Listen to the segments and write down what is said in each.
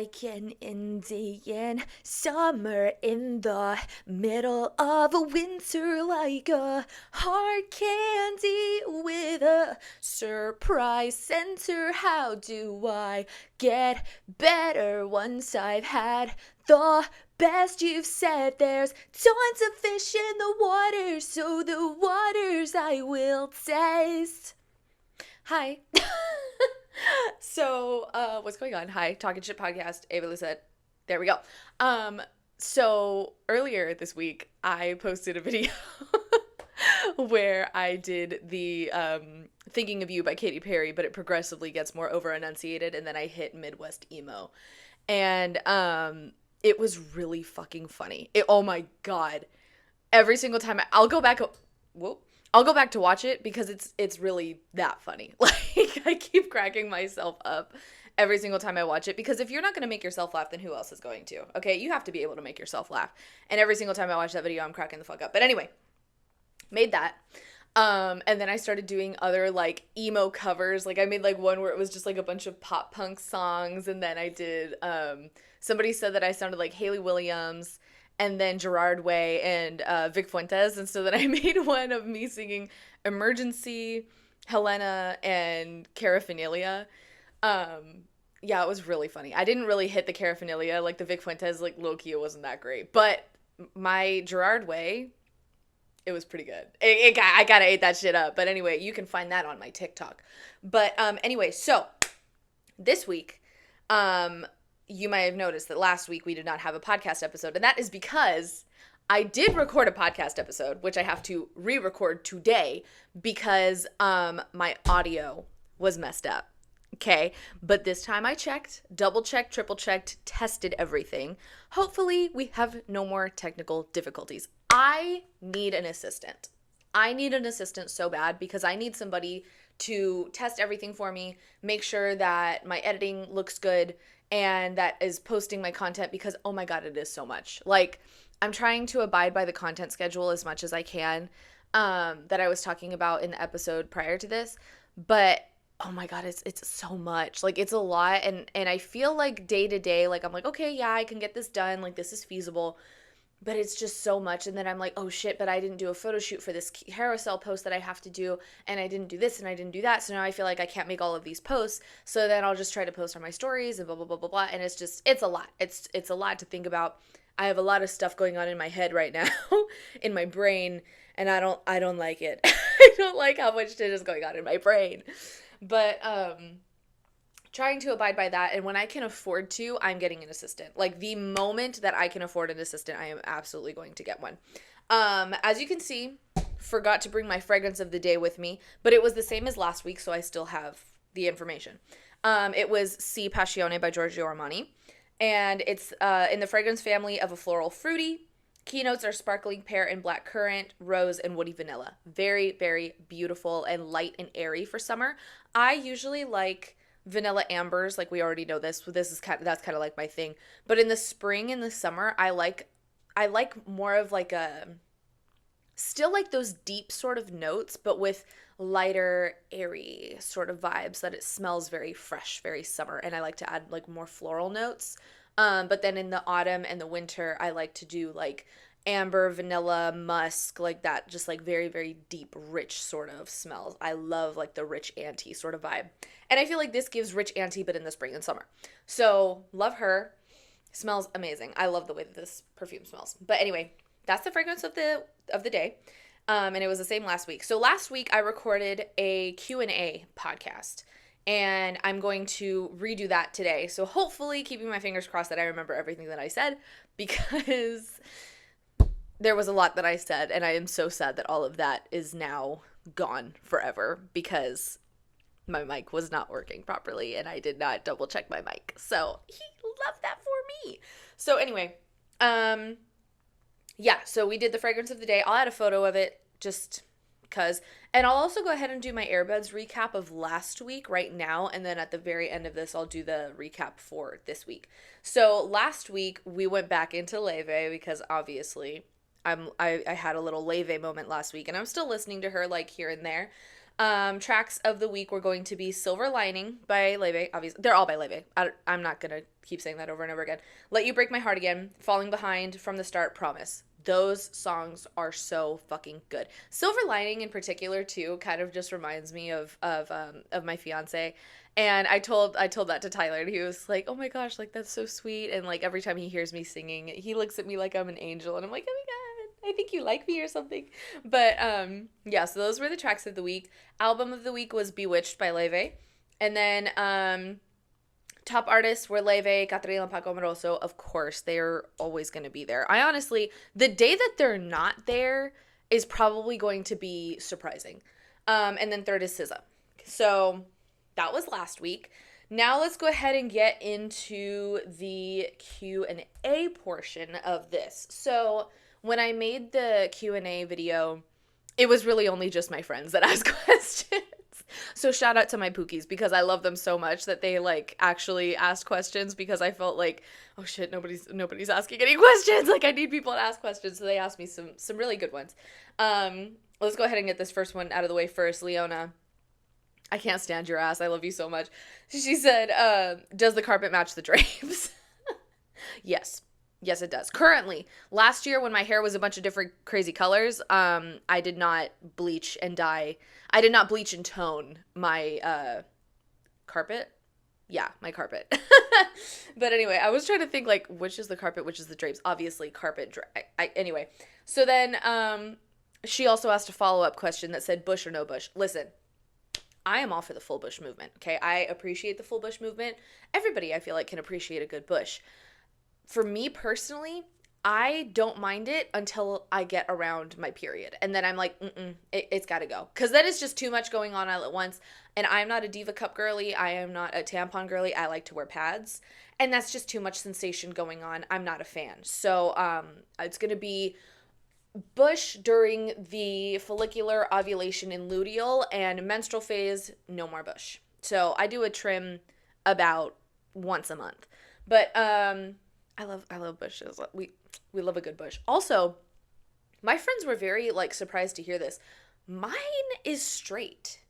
like an Indian summer in the middle of a winter, like a hard candy with a surprise center. How do I get better once I've had the best? You've said there's tons of fish in the water, so the waters I will taste. Hi. What's going on? Hi, Talkin Shit podcast. Ava Lucette. There we go. So earlier this week, I posted a video where I did the Thinking of You by Katy Perry, but it progressively gets more over enunciated, and then I hit Midwest emo. And it was really fucking funny. Oh my god. Every single time I'll go back to watch it because it's really that funny. Like, I keep cracking myself up every single time I watch it, because if you're not going to make yourself laugh, then who else is going to? Okay, you have to be able to make yourself laugh. And every single time I watch that video, I'm cracking the fuck up. But anyway, made that. And then I started doing other, like, emo covers. Like, I made, like, one where it was just, like, a bunch of pop punk songs. And then I did, somebody said that I sounded like Haley Williams, and then Gerard Way and Vic Fuentes. And so then I made one of me singing Emergency, Helena, and Caraphernalia. Yeah, it was really funny. I didn't really hit the Caraphernalia. Like, the Vic Fuentes, like, low-key, it wasn't that great. But my Gerard Way, it was pretty good. I gotta ate that shit up. But anyway, you can find that on my TikTok. But anyway, so this week, you might have noticed that last week we did not have a podcast episode, and that is because I did record a podcast episode, which I have to re-record today because my audio was messed up. Okay, but this time I checked, double-checked, triple-checked, tested everything. Hopefully we have no more technical difficulties. I need an assistant. I need an assistant so bad because I need somebody to test everything for me, make sure that my editing looks good, and that is posting my content, because, oh my god, it is so much. Like, I'm trying to abide by the content schedule as much as I can, that I was talking about in the episode prior to this, but oh my god, it's so much. Like, it's a lot, and I feel like day to day, like, I'm like, okay, yeah, I can get this done, like, this is feasible, but it's just so much. And then I'm like, oh shit, but I didn't do a photo shoot for this carousel post that I have to do, and I didn't do this and I didn't do that, so now I feel like I can't make all of these posts, so then I'll just try to post on my stories and blah blah blah blah blah. And it's a lot. It's a lot to think about. I have a lot of stuff going on in my head right now, in my brain, and I don't like it. I don't like how much shit is going on in my brain. But trying to abide by that, and when I can afford to, I'm getting an assistant. Like, the moment that I can afford an assistant, I am absolutely going to get one. As you can see, forgot to bring my fragrance of the day with me, but it was the same as last week, so I still have the information. It was Si Passione by Giorgio Armani, and it's in the fragrance family of a floral fruity. Keynotes are sparkling pear and black currant, rose, and woody vanilla. Very, very beautiful and light and airy for summer. I usually like vanilla ambers, like, we already know this. That's kind of like my thing. But in the spring and the summer, I like more of like a, still like those deep sort of notes, but with lighter, airy sort of vibes, that it smells very fresh, very summer. And I like to add like more floral notes. But then in the autumn and the winter, I like to do like amber, vanilla, musk, like that, just like very, very deep, rich sort of smells. I love like the rich auntie sort of vibe. And I feel like this gives rich auntie, but in the spring and summer. So love her. Smells amazing. I love the way that this perfume smells. But anyway, that's the fragrance of the day. And it was the same last week. So last week I recorded a Q&A podcast, and I'm going to redo that today. So hopefully, keeping my fingers crossed, that I remember everything that I said, because there was a lot that I said, and I am so sad that all of that is now gone forever, because my mic was not working properly, and I did not double check my mic. So he loved that for me. So anyway, yeah, so we did the fragrance of the day. I'll add a photo of it just because. And I'll also go ahead and do my earbuds recap of last week right now. And then at the very end of this, I'll do the recap for this week. So last week, we went back into Leve because obviously I had a little Leve moment last week. And I'm still listening to her like here and there. Tracks of the week were going to be Silver Lining by Leve. Obviously, they're all by Leve. I'm not going to keep saying that over and over again. Let You Break My Heart Again, Falling Behind, From the Start, Promise. Those songs are so fucking good. Silver Lining in particular too kind of just reminds me of my fiance. And I told that to Tyler, and he was like, "Oh my gosh, like that's so sweet." And like every time he hears me singing, he looks at me like I'm an angel, and I'm like, "Oh my god, I think you like me or something." But yeah, so those were the tracks of the week. Album of the week was Bewitched by Leve. And then top artists were Leve, Catriel, and Paco Moroso. Of course, they're always going to be there. I honestly, the day that they're not there is probably going to be surprising. And then third is SZA. So that was last week. Now let's go ahead and get into the Q&A portion of this. So when I made the Q&A video, it was really only just my friends that asked questions. So shout out to my Pookies, because I love them so much that they like actually asked questions, because I felt like, oh shit, nobody's asking any questions. Like I need people to ask questions. So they asked me some really good ones. Let's go ahead and get this first one out of the way first. Leona, I can't stand your ass. I love you so much. She said, does the carpet match the drapes? Yes. Yes, it does. Currently, last year when my hair was a bunch of different crazy colors, I did not bleach and dye. I did not bleach and tone my carpet. Yeah, my carpet. But anyway, I was trying to think like which is the carpet, which is the drapes. Obviously, carpet. Anyway, so then she also asked a follow-up question that said bush or no bush. Listen, I am all for the full bush movement. Okay, I appreciate the full bush movement. Everybody, I feel like, can appreciate a good bush. For me personally, I don't mind it until I get around my period. And then I'm like, it's got to go. Because then it's just too much going on all at once. And I'm not a Diva Cup girly. I am not a tampon girly. I like to wear pads. And that's just too much sensation going on. I'm not a fan. So it's going to be bush during the follicular, ovulation, and luteal. And menstrual phase, no more bush. So I do a trim about once a month. But I love bushes. We love a good bush. Also, my friends were very like surprised to hear this. Mine is straight.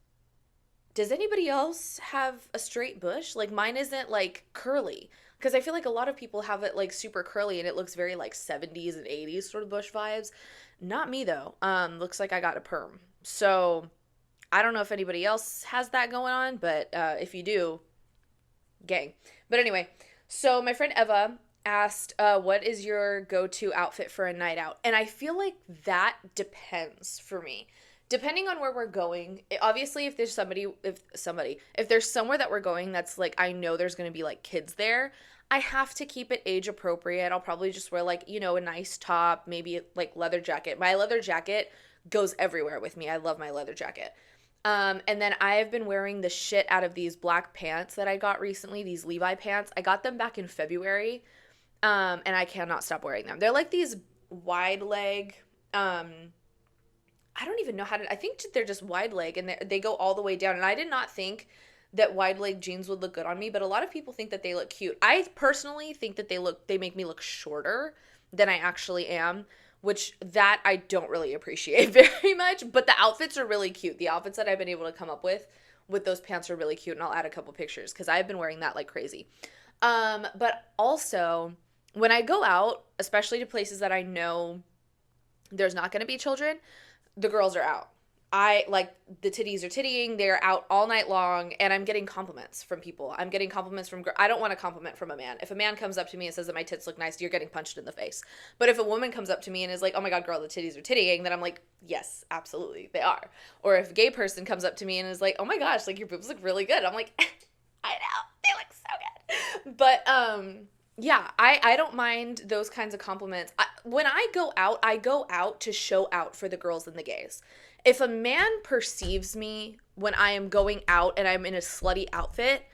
Does anybody else have a straight bush? Like mine isn't like curly, because I feel like a lot of people have it like super curly and it looks very like 70s and 80s sort of bush vibes. Not me though. Looks like I got a perm. So I don't know if anybody else has that going on, but if you do, gang. But anyway, so my friend Eva asked, what is your go-to outfit for a night out? And I feel like that depends for me. Depending on where we're going, obviously if there's if there's somewhere that we're going that's like, I know there's going to be like kids there, I have to keep it age appropriate. I'll probably just wear like, a nice top, maybe like leather jacket. My leather jacket goes everywhere with me. I love my leather jacket. And then I have been wearing the shit out of these black pants that I got recently, these Levi pants. I got them back in February. And I cannot stop wearing them. They're like these wide leg, I don't even know I think they're just wide leg, and they go all the way down. And I did not think that wide leg jeans would look good on me, but a lot of people think that they look cute. I personally think that they make me look shorter than I actually am, which that I don't really appreciate very much, but the outfits are really cute. The outfits that I've been able to come up with those pants are really cute, and I'll add a couple pictures because I've been wearing that like crazy. But also when I go out, especially to places that I know there's not going to be children, the girls are out. I like the titties are tittying. They're out all night long, and I'm getting compliments from people. I'm getting compliments from I don't want a compliment from a man. If a man comes up to me and says that my tits look nice, you're getting punched in the face. But if a woman comes up to me and is like, "Oh my god, girl, the titties are tittying," then I'm like, "Yes, absolutely, they are." Or if a gay person comes up to me and is like, "Oh my gosh, like your boobs look really good," I'm like, "I know, they look so good." But yeah, I don't mind those kinds of compliments. When I go out to show out for the girls and the gays. If a man perceives me when I am going out and I'm in a slutty outfit,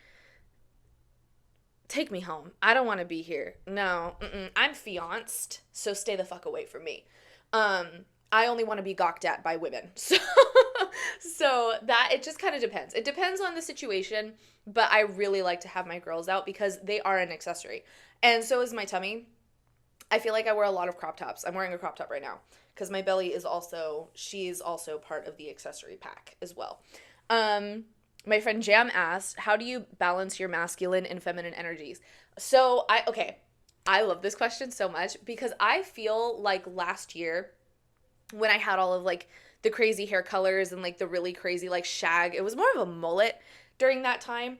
take me home. I don't want to be here. No, I'm fianced, so stay the fuck away from me. I only want to be gawked at by women. So that, it just kind of depends. It depends on the situation, but I really like to have my girls out because they are an accessory. And so is my tummy. I feel like I wear a lot of crop tops. I'm wearing a crop top right now because my belly is she's also part of the accessory pack as well. Um, my friend Jam asked, how do you balance your masculine and feminine energies? Okay, I love this question so much because I feel like last year when I had all of like the crazy hair colors and like the really crazy like shag, it was more of a mullet during that time.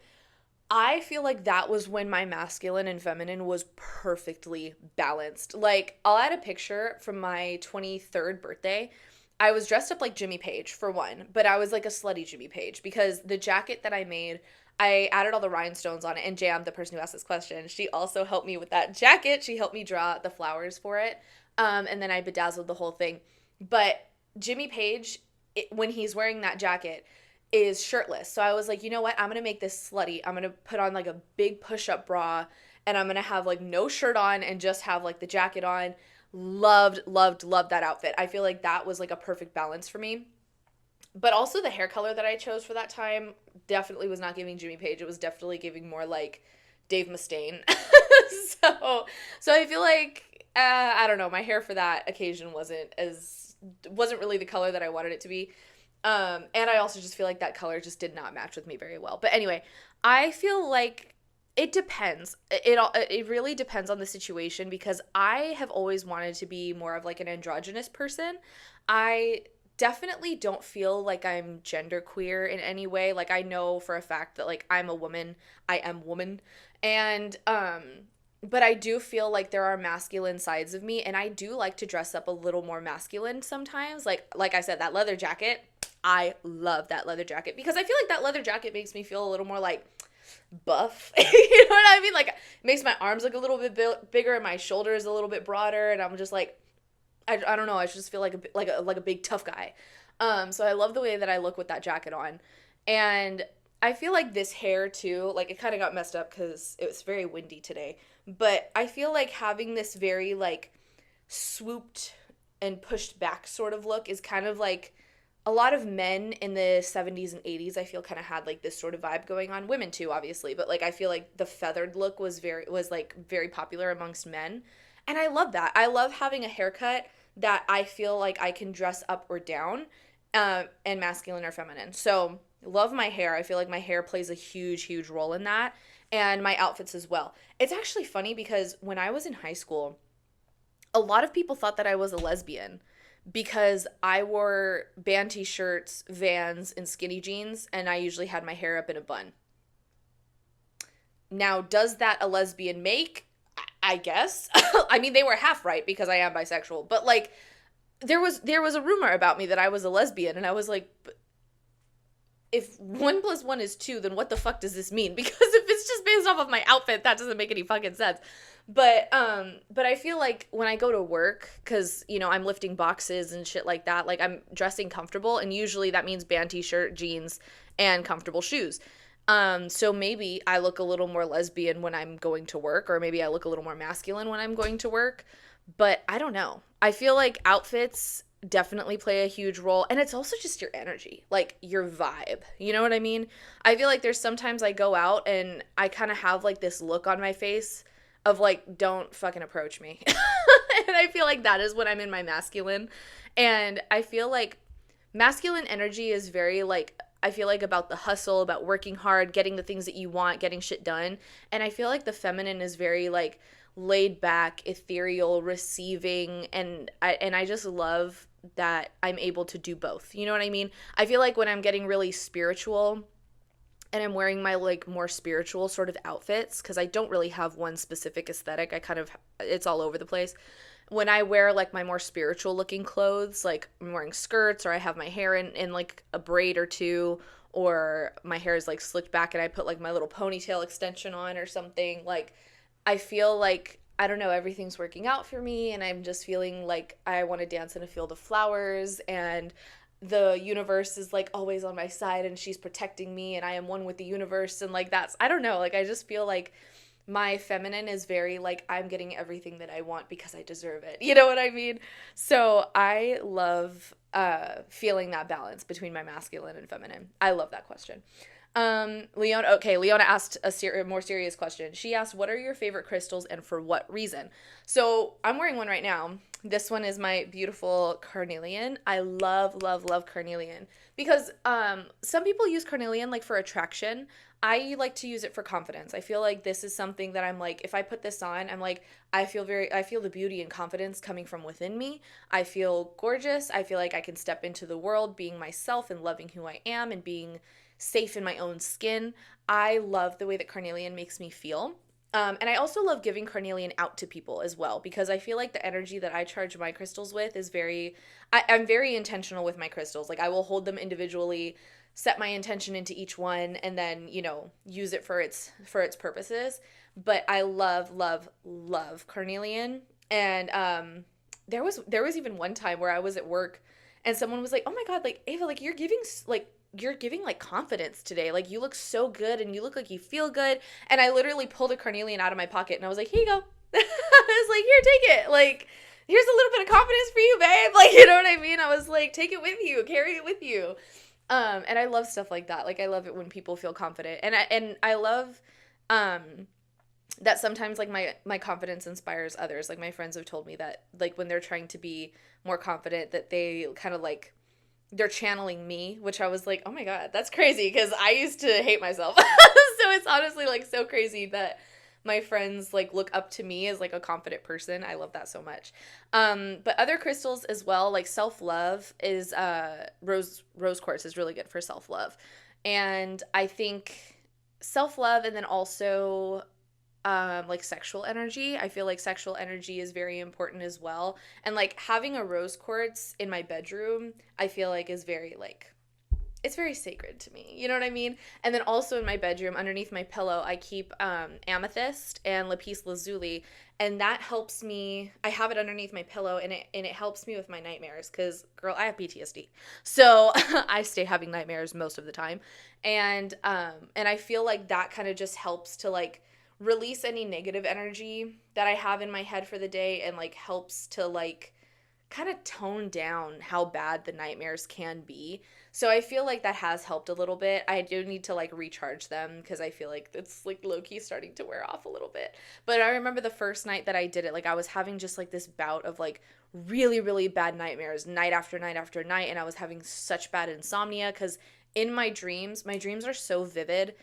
I feel like that was when my masculine and feminine was perfectly balanced. Like, I'll add a picture from my 23rd birthday. I was dressed up like Jimmy Page for one, but I was like a slutty Jimmy Page because the jacket that I made, I added all the rhinestones on it. And Jam, the person who asked this question, she also helped me with that jacket. She helped me draw the flowers for it. And then I bedazzled the whole thing. But Jimmy Page, when he's wearing that jacket, is shirtless. So I was like, you know what? I'm going to make this slutty. I'm going to put on like a big push-up bra and I'm going to have like no shirt on and just have like the jacket on. Loved, loved, loved that outfit. I feel like that was like a perfect balance for me. But also the hair color that I chose for that time definitely was not giving Jimmy Page. It was definitely giving more like Dave Mustaine. so so I feel like I don't know, my hair for that occasion wasn't really the color that I wanted it to be. And I also just feel like that color just did not match with me very well. But anyway, I feel like it depends. It really depends on the situation because I have always wanted to be more of like an androgynous person. I definitely don't feel like I'm genderqueer in any way. Like I know for a fact that like I'm a woman, I am woman. And but I do feel like there are masculine sides of me and I do like to dress up a little more masculine sometimes. Like I said, that leather jacket, I love that leather jacket because I feel like that leather jacket makes me feel a little more like buff. You know what I mean? Like it makes my arms look a little bit bigger and my shoulders a little bit broader and I'm just like I don't know, I just feel like a big tough guy. So I love the way that I look with that jacket on. And I feel like this hair too, like it kind of got messed up cuz it was very windy today. But I feel like having this very like swooped and pushed back sort of look is kind of like a lot of men in the 70s and 80s I feel kind of had like this sort of vibe going on, women too obviously, but like I feel like the feathered look was like very popular amongst men, and I love that. I love having a haircut that I feel like I can dress up or down, and masculine or feminine. So love my hair. I feel like my hair plays a huge role in that, and my outfits as well. It's actually funny because when I was in high school, a lot of people thought that I was a lesbian because I wore band t-shirts, Vans, and skinny jeans, and I usually had my hair up in a bun. Now, does that a lesbian make? I guess. I mean, they were half right because I am bisexual, but like there was a rumor about me that I was a lesbian, and I was like, if 1 + 1 is 2, then what the fuck does this mean? Because if it's just based off of my outfit, that doesn't make any fucking sense. But I feel like when I go to work, because I'm lifting boxes and shit like that, like I'm dressing comfortable, and usually that means band t-shirt, jeans, and comfortable shoes. So maybe I look a little more lesbian when I'm going to work, or maybe I look a little more masculine when I'm going to work, but I don't know. I feel like outfits definitely play a huge role, and it's also just your energy, like your vibe. You know what I mean? I feel like there's sometimes I go out and I kind of have like this look on my face of like, don't fucking approach me. And I feel like that is when I'm in my masculine. And I feel like masculine energy is very like, I feel like about the hustle, about working hard, getting the things that you want, getting shit done. And I feel like the feminine is very like laid back, ethereal, receiving, and I just love that I'm able to do both. You know what I mean? I feel like when I'm getting really spiritual and I'm wearing my like more spiritual sort of outfits, because I don't really have one specific aesthetic. It's all over the place. When I wear like my more spiritual looking clothes, like I'm wearing skirts, or I have my hair in like a braid or two, or my hair is like slicked back and I put like my little ponytail extension on or something, like I feel like, I don't know, everything's working out for me, and I'm just feeling like I want to dance in a field of flowers, and the universe is like always on my side and she's protecting me, and I am one with the universe, and like that's, I don't know, like I just feel like my feminine is very like, I'm getting everything that I want because I deserve it. You know what I mean? So I love feeling that balance between my masculine and feminine. I love that question. Leona asked a more serious question. She asked, what are your favorite crystals and for what reason? So I'm wearing one right now. This one is my beautiful carnelian. I love, love, love carnelian because some people use carnelian like for attraction. I like to use it for confidence. I feel like this is something that I'm like, if I put this on, I'm like, I feel the beauty and confidence coming from within me. I feel gorgeous. I feel like I can step into the world being myself and loving who I am and being safe in my own skin. I love the way that carnelian makes me feel. And I also love giving carnelian out to people as well because I feel like the energy that I charge my crystals with is I'm very intentional with my crystals. Like I will hold them individually, set my intention into each one, and then, use it for its purposes. But I love, love, love carnelian. And there was even one time where I was at work and someone was like, "Oh my God, like Ava, like you're giving like confidence today. Like you look so good and you look like you feel good." And I literally pulled a carnelian out of my pocket and I was like, "Here you go." I was like, "Here, take it. Like here's a little bit of confidence for you, babe." Like, you know what I mean? I was like, "Take it with you, carry it with you." And I love stuff like that. Like I love it when people feel confident. And I love that sometimes like my confidence inspires others. Like my friends have told me that like when they're trying to be more confident that they kind of like they're channeling me, which I was like, "Oh my God, that's crazy," because I used to hate myself. So it's honestly like so crazy that my friends like look up to me as like a confident person. I love that so much. But other crystals as well, like self-love is rose quartz is really good for self-love. And I think self-love and then also like sexual energy. I feel like sexual energy is very important as well. And like having a rose quartz in my bedroom, I feel like is very like it's very sacred to me. You know what I mean? And then also in my bedroom, underneath my pillow, I keep amethyst and lapis lazuli, and that helps me. I have it underneath my pillow, and it helps me with my nightmares. Cause girl, I have PTSD, so I stay having nightmares most of the time, and I feel like that kind of just helps to like release any negative energy that I have in my head for the day, and like helps to like kind of tone down how bad the nightmares can be. So I feel like that has helped a little bit. I do need to like recharge them because I feel like it's like low key starting to wear off a little bit. But I remember the first night that I did it, like I was having just like this bout of like really, really bad nightmares night after night after night. And I was having such bad insomnia because in my dreams are so vivid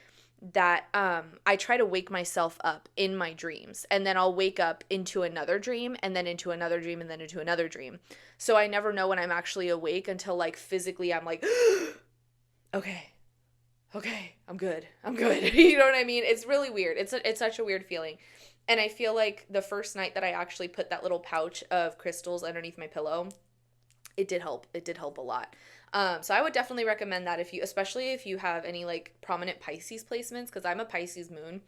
that I try to wake myself up in my dreams, and then I'll wake up into another dream and then into another dream and then into another dream. So I never know when I'm actually awake until like physically I'm like, okay, okay, I'm good. I'm good. You know what I mean? It's really weird. It's such a weird feeling. And I feel like the first night that I actually put that little pouch of crystals underneath my pillow, it did help. It did help a lot. So I would definitely recommend that especially if you have any like prominent Pisces placements, because I'm a Pisces moon,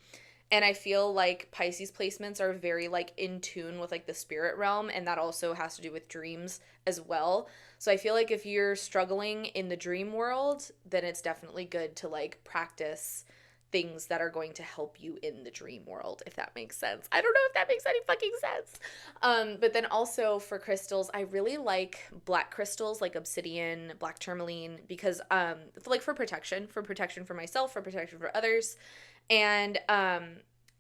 and I feel like Pisces placements are very like in tune with like the spirit realm, and that also has to do with dreams as well. So I feel like if you're struggling in the dream world, then it's definitely good to like practice things that are going to help you in the dream world, if that makes sense. I don't know if that makes any fucking sense. But then also for crystals, I really like black crystals like obsidian, black tourmaline, because like for protection for myself, for protection for others. And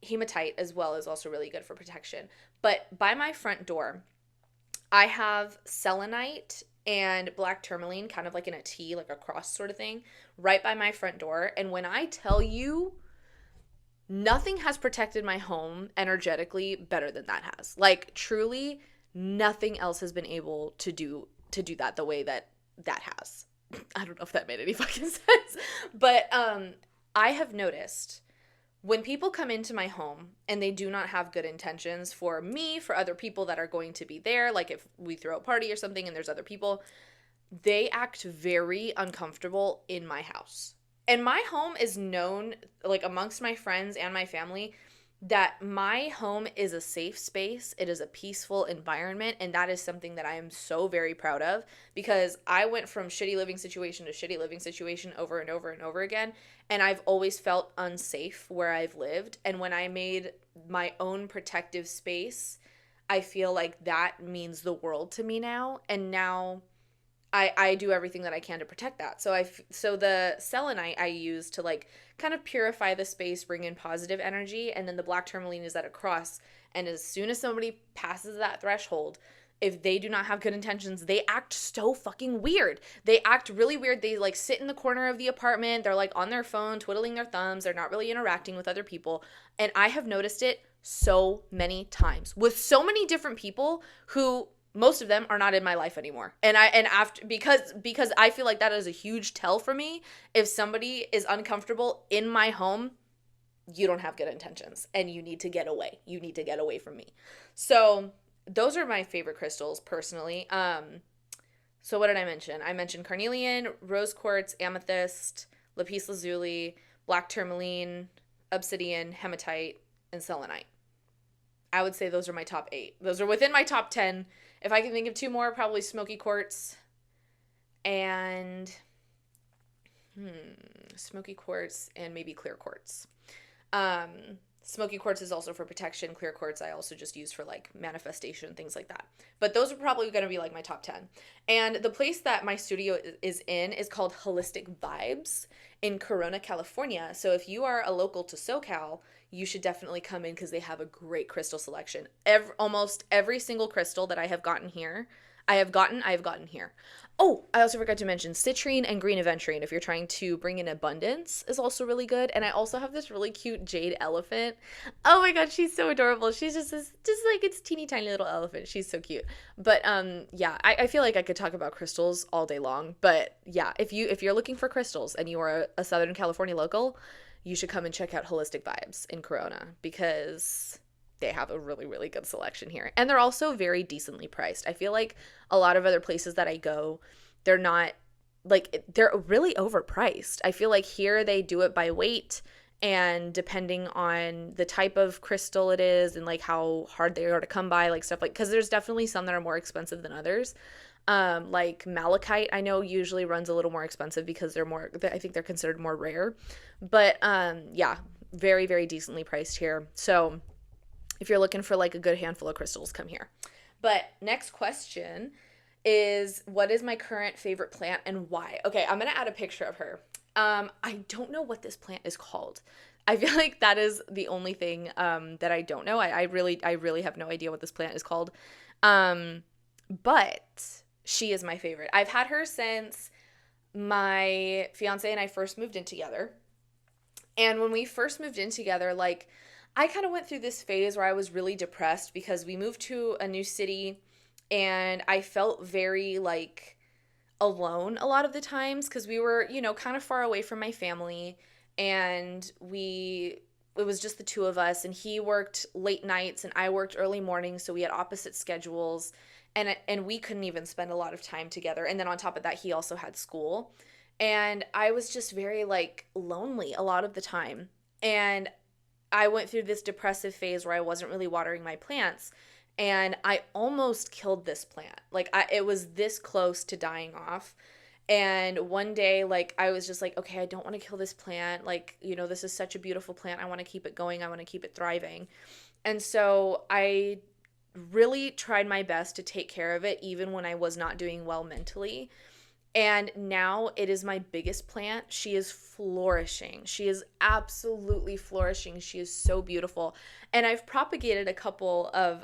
hematite as well is also really good for protection. But by my front door, I have selenite and black tourmaline kind of like in a T, like a cross sort of thing, right by my front door. And when I tell you, nothing has protected my home energetically better than that has. Like truly, nothing else has been able to do that the way that has. I don't know if that made any fucking sense. But I have noticed when people come into my home and they do not have good intentions for me, for other people that are going to be there, like if we throw a party or something and there's other people, they act very uncomfortable in my house. And my home is known, like amongst my friends and my family, that my home is a safe space. It is a peaceful environment. And that is something that I am so very proud of, because I went from shitty living situation to shitty living situation over and over and over again. And I've always felt unsafe where I've lived. And when I made my own protective space, I feel like that means the world to me now. And now I do everything that I can to protect that. So the selenite I use to like kind of purify the space, bring in positive energy, and then the black tourmaline is at a cross. And as soon as somebody passes that threshold, if they do not have good intentions, they act so fucking weird. They act really weird. They like sit in the corner of the apartment. They're like on their phone, twiddling their thumbs. They're not really interacting with other people. And I have noticed it so many times with so many different people who most of them are not in my life anymore. And after because I feel like that is a huge tell for me. If somebody is uncomfortable in my home, you don't have good intentions and you need to get away. You need to get away from me. So those are my favorite crystals personally. So what did I mention? I mentioned carnelian, rose quartz, amethyst, lapis lazuli, black tourmaline, obsidian, hematite, and selenite. I would say those are my top 8. Those are within my top 10. If I can think of 2 more, probably smoky quartz and smoky quartz and maybe clear quartz. Smoky quartz is also for protection. Clear quartz I also just use for like manifestation, things like that. But those are probably going to be like my top 10. And the place that my studio is in is called Holistic Vibes in Corona, California. So if you are a local to SoCal, you should definitely come in because they have a great crystal selection. Almost every single crystal that I have gotten here, I have gotten here. Oh, I also forgot to mention citrine and green aventurine if you're trying to bring in abundance is also really good. And I also have this really cute jade elephant. Oh my god, she's so adorable. She's just like it's teeny tiny little elephant. She's so cute. But yeah, I feel like I could talk about crystals all day long. But yeah, if you're looking for crystals and you are a Southern California local, you should come and check out Holistic Vibes in Corona because they have a really, really good selection here. And they're also very decently priced. I feel like a lot of other places that I go, they're not, like, they're really overpriced. I feel like here they do it by weight and depending on the type of crystal it is and, like, how hard they are to come by, like, stuff like, because there's definitely some that are more expensive than others. Like malachite, I know usually runs a little more expensive because I think they're considered more rare. But, yeah, very, very decently priced here. So if you're looking for like a good handful of crystals, come here. But next question is, what is my current favorite plant and why? Okay, I'm going to add a picture of her. I don't know what this plant is called. I feel like that is the only thing that I don't know. I really have no idea what this plant is called. But she is my favorite. I've had her since my fiance and I first moved in together. And when we first moved in together, like, I kind of went through this phase where I was really depressed because we moved to a new city and I felt very like alone a lot of the times because we were, kind of far away from my family and it was just the two of us and he worked late nights and I worked early mornings, so we had opposite schedules and we couldn't even spend a lot of time together. And then on top of that, he also had school and I was just very like lonely a lot of the time. And I went through this depressive phase where I wasn't really watering my plants and I almost killed this plant. Like it was this close to dying off. And one day, like, I was just like, okay, I don't want to kill this plant. Like, this is such a beautiful plant. I want to keep it going. I want to keep it thriving. And so I really tried my best to take care of it, even when I was not doing well mentally. And now it is my biggest plant. She is flourishing. She is absolutely flourishing. She is so beautiful. And I've propagated a couple of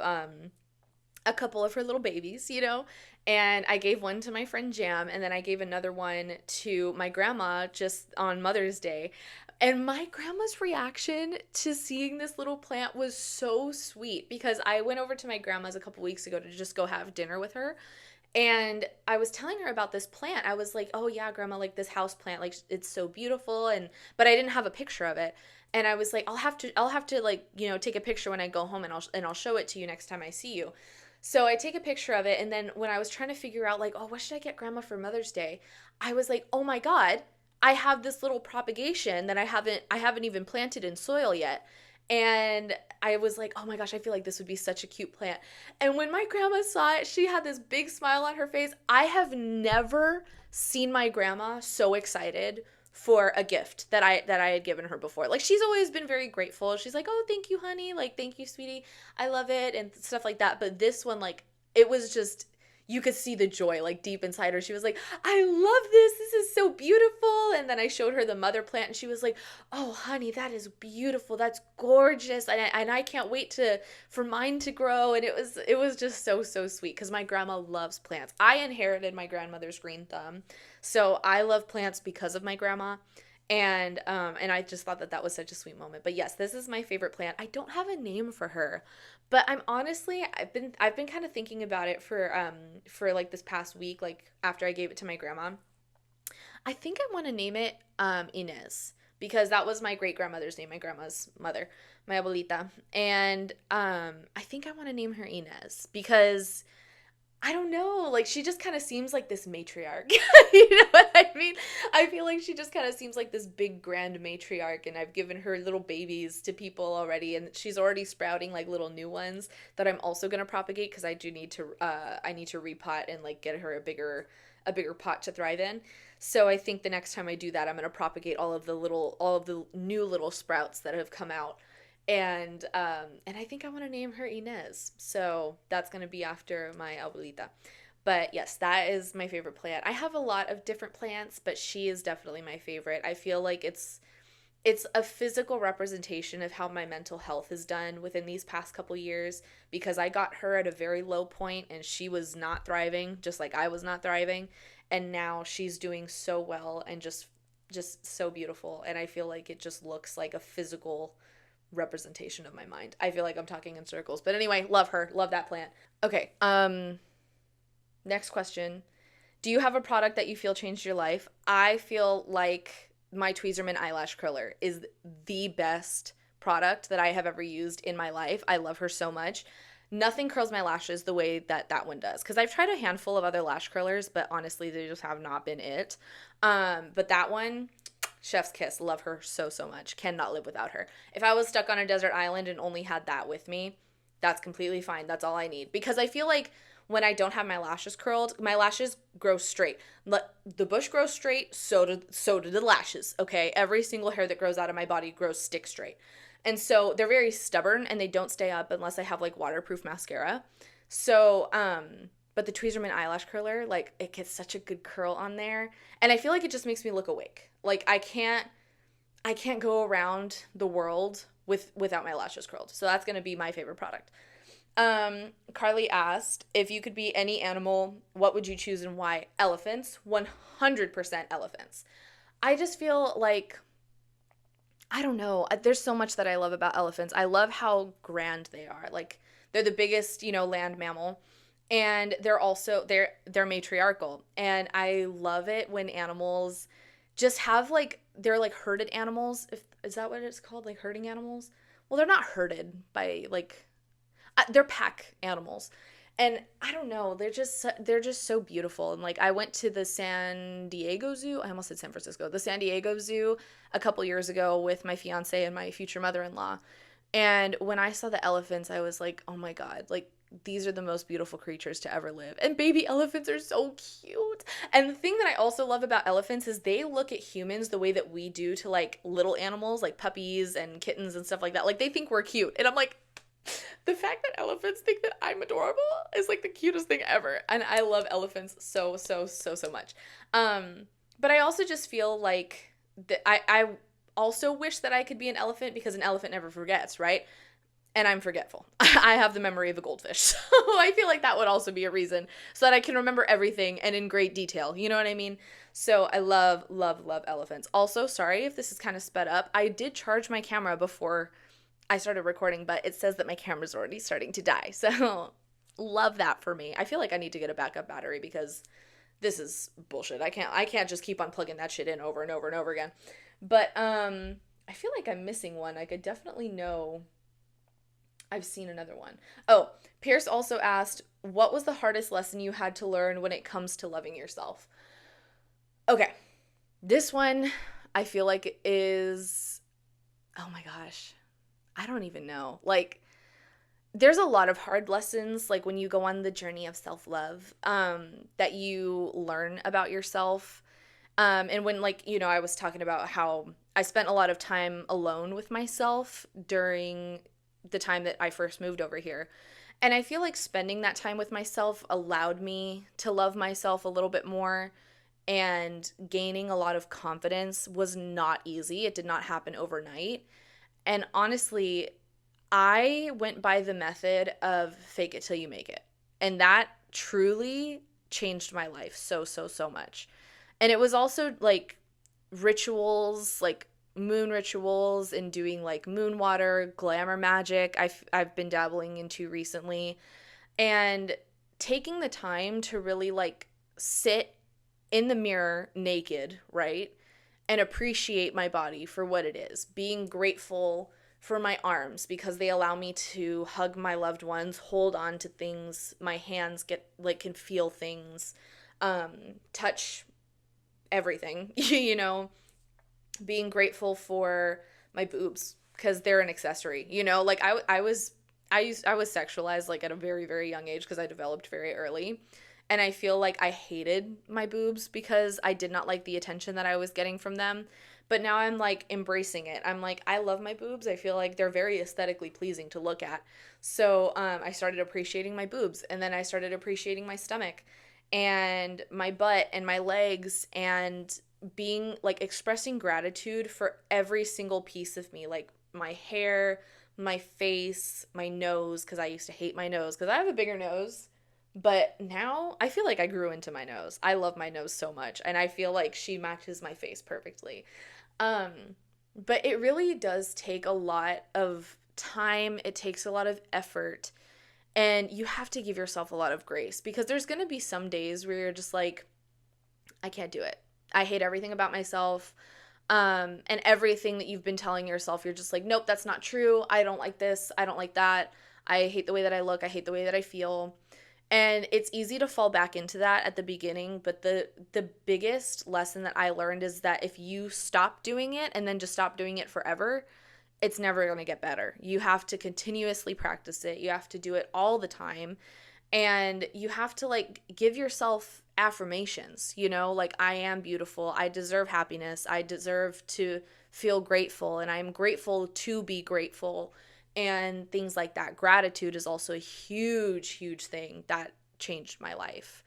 her little babies, and I gave one to my friend Jam, and then I gave another one to my grandma just on Mother's Day. And my grandma's reaction to seeing this little plant was so sweet because I went over to my grandma's a couple weeks ago to just go have dinner with her. And I was telling her about this plant. I was like, oh yeah, grandma, like this house plant, like it's so beautiful. But I didn't have a picture of it. And I was like, I'll have to like, take a picture when I go home and I'll show it to you next time I see you. So I take a picture of it. And then when I was trying to figure out like, oh, what should I get grandma for Mother's Day? I was like, oh my God, I have this little propagation that I haven't even planted in soil yet. And I was like, oh my gosh, I feel like this would be such a cute plant. And when my grandma saw it, she had this big smile on her face. I have never seen my grandma so excited for a gift that I had given her before. Like, she's always been very grateful. She's like, oh, thank you, honey. Like, thank you, sweetie. I love it and stuff like that. But this one, like, it was just, you could see the joy like deep inside her. She was like, I love this. This is so beautiful. And then I showed her the mother plant and she was like, oh, honey, that is beautiful. That's gorgeous. And I can't wait for mine to grow. And it was just so, so sweet because my grandma loves plants. I inherited my grandmother's green thumb. So I love plants because of my grandma. And I just thought that was such a sweet moment. But yes, this is my favorite plant. I don't have a name for her, but I've been kind of thinking about it for like this past week, like after I gave it to my grandma. I think I want to name it Inez because that was my great grandmother's name, my grandma's mother, my abuelita, and I think I want to name her Inez because I don't know, like she just kind of seems like this matriarch. You know what I mean? I feel like she just kind of seems like this big grand matriarch, and I've given her little babies to people already, and she's already sprouting like little new ones that I'm also gonna propagate because I need to repot and like get her a bigger pot to thrive in. So I think the next time I do that, I'm gonna propagate all of the new little sprouts that have come out, and I think I want to name her Inez. So that's going to be after my abuelita. But yes, that is my favorite plant. I have a lot of different plants, but she is definitely my favorite. I feel like it's a physical representation of how my mental health has done within these past couple years because I got her at a very low point and she was not thriving, just like I was not thriving, and now she's doing so well and just so beautiful, and I feel like it just looks like a physical representation of my mind. I feel like I'm talking in circles. But anyway, love her. Love that plant. Okay. Next question. Do you have a product that you feel changed your life? I feel like my Tweezerman eyelash curler is the best product that I have ever used in my life. I love her so much. Nothing curls my lashes the way that one does. Because I've tried a handful of other lash curlers, but honestly, they just have not been it. But that one, chef's kiss. Love her so, so much. Cannot live without her. If I was stuck on a desert island and only had that with me, that's completely fine. That's all I need. Because I feel like when I don't have my lashes curled, my lashes grow straight. The bush grows straight, so do the lashes, okay? Every single hair that grows out of my body grows stick straight. And so they're very stubborn and they don't stay up unless I have like waterproof mascara. So, but the Tweezerman eyelash curler, like it gets such a good curl on there. And I feel like it just makes me look awake. Like I can't go around the world without my lashes curled. So that's going to be my favorite product. Carly asked, if you could be any animal, what would you choose and why? Elephants. 100% elephants. I just feel like, I don't know. There's so much that I love about elephants. I love how grand they are. Like they're the biggest, land mammal. And they're matriarchal. And I love it when animals just have they're like herded animals. Is that what it's called? Like herding animals? Well, they're not herded by they're pack animals. And I don't know, they're just so beautiful. And like I went to the San Diego Zoo. I almost said San Francisco. The San Diego Zoo a couple years ago with my fiance and my future mother-in-law. And when I saw the elephants, I was like, "Oh my God, like these are the most beautiful creatures to ever live." And baby elephants are so cute. And the thing that I also love about elephants is they look at humans the way that we do to like little animals, like puppies and kittens and stuff like that. Like they think we're cute. And I'm like, the fact that elephants think that I'm adorable is like the cutest thing ever. And I love elephants so, so, so, so much. But I also just feel like that I also wish that I could be an elephant because an elephant never forgets, right? And I'm forgetful. I have the memory of a goldfish. So I feel like that would also be a reason so that I can remember everything and in great detail. You know what I mean? So I love, love, love elephants. Also, sorry if this is kind of sped up. I did charge my camera before I started recording, but it says that my camera's already starting to die. So love that for me. I feel like I need to get a backup battery because this is bullshit. I can't just keep on plugging that shit in over and over and over again. But I feel like I'm missing one. I could definitely know I've seen another one. Oh, Pierce also asked, what was the hardest lesson you had to learn when it comes to loving yourself? Okay. This one I feel like is, oh my gosh, I don't even know. Like, there's a lot of hard lessons, like when you go on the journey of self-love, that you learn about yourself. And when, I was talking about how I spent a lot of time alone with myself during the time that I first moved over here. And I feel like spending that time with myself allowed me to love myself a little bit more, and gaining a lot of confidence was not easy. It did not happen overnight. And honestly, I went by the method of fake it till you make it. And that truly changed my life so, so, so much. And it was also like rituals, like moon rituals, and doing like moon water, glamour magic. I've been dabbling into recently, and taking the time to really like sit in the mirror naked, right? And appreciate my body for what it is. Being grateful for my arms because they allow me to hug my loved ones, hold on to things. My hands get like can feel things, touch everything, you know, being grateful for my boobs because they're an accessory, you know, like I was sexualized like at a very, very young age because I developed very early. And I feel like I hated my boobs because I did not like the attention that I was getting from them. But now I'm like embracing it. I'm like, I love my boobs. I feel like they're very aesthetically pleasing to look at. So I started appreciating my boobs, and then I started appreciating my stomach and my butt and my legs, and being like expressing gratitude for every single piece of me, like my hair, my face, my nose, because I used to hate my nose because I have a bigger nose. But now I feel like I grew into my nose. I love my nose so much, and I feel like she matches my face perfectly. Um, but it really does take a lot of time. It takes a lot of effort, and you have to give yourself a lot of grace because there's going to be some days where you're just like, I can't do it. I hate everything about myself. And everything that you've been telling yourself, you're just like, nope, that's not true. I don't like this. I don't like that. I hate the way that I look. I hate the way that I feel. And it's easy to fall back into that at the beginning, but the biggest lesson that I learned is that if you stop doing it and then just stop doing it forever, it's never going to get better. You have to continuously practice it. You have to do it all the time. And you have to like give yourself affirmations, you know, like I am beautiful. I deserve happiness. I deserve to feel grateful, and I'm grateful to be grateful, and things like that. Gratitude is also a huge, huge thing that changed my life.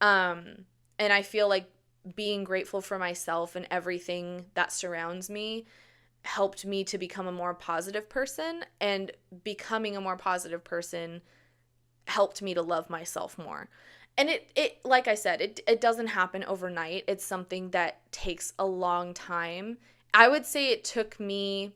And I feel like being grateful for myself and everything that surrounds me helped me to become a more positive person, and becoming a more positive person helped me to love myself more. And it like I said, it doesn't happen overnight. It's something that takes a long time. I would say it took me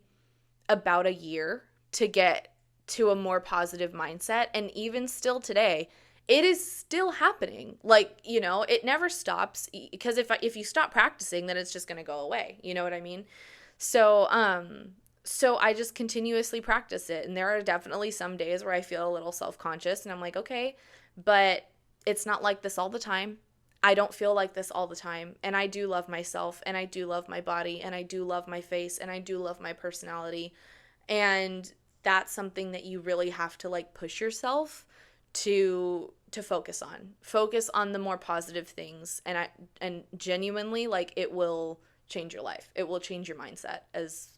about a year to get to a more positive mindset. And even still today, it is still happening. Like, you know, it never stops, because if you stop practicing, then it's just going to go away. You know what I mean? So I just continuously practice it. And there are definitely some days where I feel a little self-conscious, and I'm like, okay, but it's not like this all the time. I don't feel like this all the time. And I do love myself, and I do love my body, and I do love my face, and I do love my personality. And that's something that you really have to like push yourself to focus on. Focus on the more positive things, and genuinely, like, it will change your life. It will change your mindset, as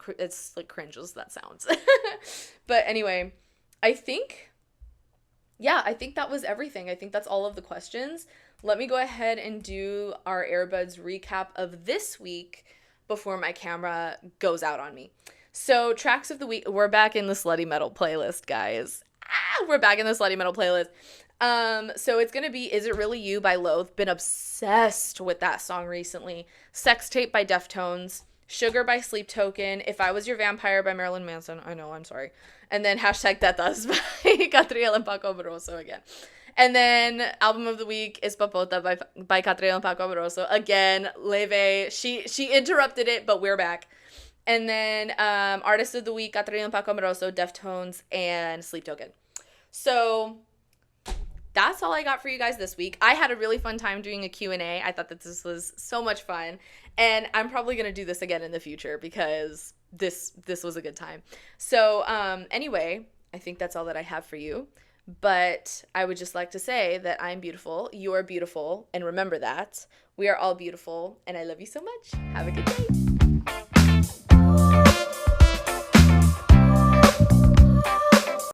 it's like cringe as that sounds. But anyway, I think that was everything. I think that's all of the questions. Let me go ahead and do our Airbuds recap of this week before my camera goes out on me. So, tracks of the week. We're back in the slutty metal playlist, guys. We're back in the slutty metal playlist. So it's gonna be Is It Really You by Loathe. Been obsessed with that song recently. Sex Tape by Deftones. Sugar by Sleep Token. If I Was Your Vampire by Marilyn Manson. I know, I'm sorry. And then hashtag Tetas by Catriel and Paco Amoroso again. And then album of the week is Papota by Catriel and Paco Amoroso. Again, Leve. She interrupted it, but we're back. And then artist of the week, Catriel and Paco Amoroso, Deftones, and Sleep Token. So that's all I got for you guys this week. I had a really fun time doing a Q&A. I thought that this was so much fun. And I'm probably going to do this again in the future because this was a good time. So anyway, I think that's all that I have for you. But I would just like to say that I'm beautiful, you're beautiful, and remember that. We are all beautiful, and I love you so much. Have a good day.